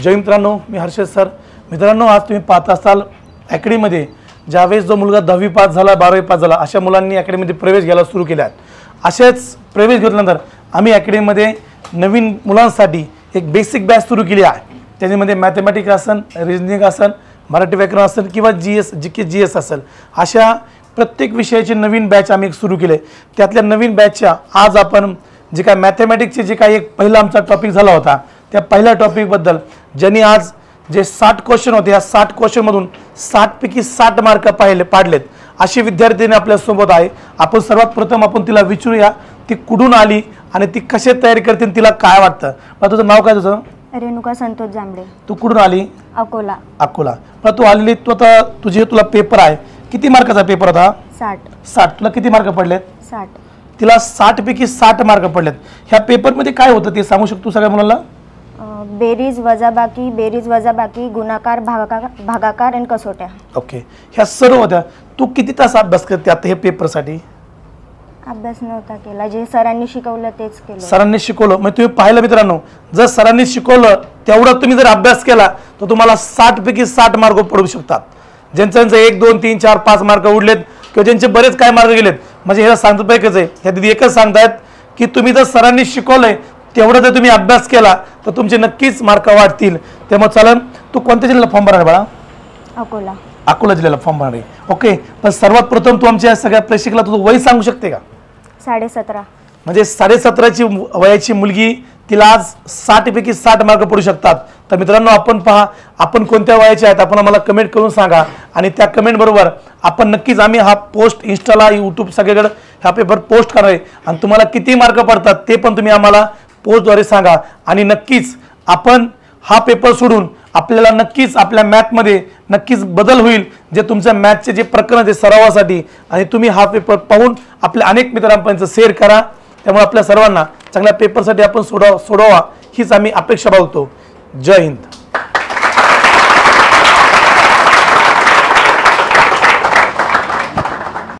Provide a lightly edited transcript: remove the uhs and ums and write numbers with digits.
जय मित्रांनो, मी हर्षद सर. मित्रांनो, आज तुम्ही पाहत असाल अकॅडमीमध्ये ज्यावेळेस जो मुलगा 10वी पास झाला 12वी पास झाला अशा मुलांनी अकॅडमीमध्ये प्रवेश घ्यायला सुरू केले आहेत. असेच प्रवेश घेतल्यानंतर आम्ही अकॅडमीमध्ये नवीन मुलांसाठी एक बेसिक बॅच सुरू केली आहे. त्याच्यामध्ये मॅथमॅटिक्स असेल, रिजनिंग असेल, मराठी व्याकरण असेल किंवा जीके जीएस असेल, अशा प्रत्येक विषयाची नवीन बॅच आम्ही सुरू केले. त्यातल्या नवीन बॅचच्या आज आपण जे काय मॅथमॅटिक्सचे जे काही एक पहिला आमचा टॉपिक झाला होता त्या पहिल्या टॉपिकबद्दल ज्यांनी आज जे 60 क्वेश्चन होते या 60 क्वेश्चनमधून 60 पैकी 60 मार्क पाडलेत अशी विद्यार्थिनी आपल्यासोबत आहे. आपण सर्वात प्रथम आपण तिला विचारूया ती कुठून आली आणि ती कशी तयारी करते तिला काय वाटतं. मग तुझं नाव काय? तुझं? रेणुका संतोष जांभळे. तू कुठून आली? अकोला. अकोला. मग तू आलेली तू आता तुला पेपर आहे, किती मार्काचा पेपर होता? 60. तुला किती मार्क पडलेत? 60. तिला 60 पैकी 60 मार्क पडलेत. ह्या पेपरमध्ये काय होतं ते सांगू शकतो सगळ्या मुलांना? बेरीज वजाबाकी गुणाकार भागाकार आणि कसोट्या. ओके, ह्या सर्व होत्या. तू किती तास अभ्यास करते आता हे पेपरसाठी? अभ्यास नव्हता केला, जे सरांनी शिकवलं तेच केलं. सरांनी शिकवलं मग तुम्ही पाहिलं मित्रांनो, जर सरांनी शिकवलं तेवढा तुम्ही जर अभ्यास केला तर तुम्हाला 60 पैकी 60 मार्क पडू शकतात. ज्यांचं 1 2 3 4 5 मार्क उडलेत किंवा ज्यांचे बरेच काय मार्क गेलेत, म्हणजे ह्याला सांगतो पैकीच आहे. ह्या दिदी एकच सांगतायत की तुम्ही जर सरांनी शिकवलंय तेवढा जर तुम्ही अभ्यास केला तर तुमचे नक्कीच मार्क वाढतील. त्यामुळे चालन. तू कोणत्या जिल्ह्याला फॉर्म भरणार बाळा? अकोला. अकोला जिल्ह्याला फॉर्म भरणार आहे. ओके, पण सर्वात प्रथम तू आमच्या सगळ्या प्रेक्षकाला तुझं वय सांगू शकते का? 17.5. म्हणजे 17.5ची वयाची मुलगी तिला आज 60 पैकी 60 मार्क पडू शकतात. तर मित्रांनो, आपण पहा आपण कोणत्या वयाचे आहेत आपण आम्हाला कमेंट करून सांगा आणि त्या कमेंट बरोबर आपण नक्कीच आम्ही हा पोस्ट इंस्टाला यूट्यूब सगळीकडे हा पेपर पोस्ट करणार आहे आणि तुम्हाला किती मार्क पडतात ते पण तुम्ही आम्हाला पोस्टद्वारे सांगा. आणि नक्कीच आपण हा पेपर सोडून आपल्याला नक्कीच आपल्या मॅथमध्ये नक्कीच बदल होईल. जे तुमच्या मॅथचे जे प्रकरण आहे सरावासाठी आणि तुम्ही हा पेपर पाहून आपल्या अनेक मित्रांपर्यंत शेअर करा. त्यामुळे आपल्या सर्वांना चांगल्या पेपरसाठी आपण सोडवा हीच आम्ही अपेक्षा बाळगतो. जय हिंद.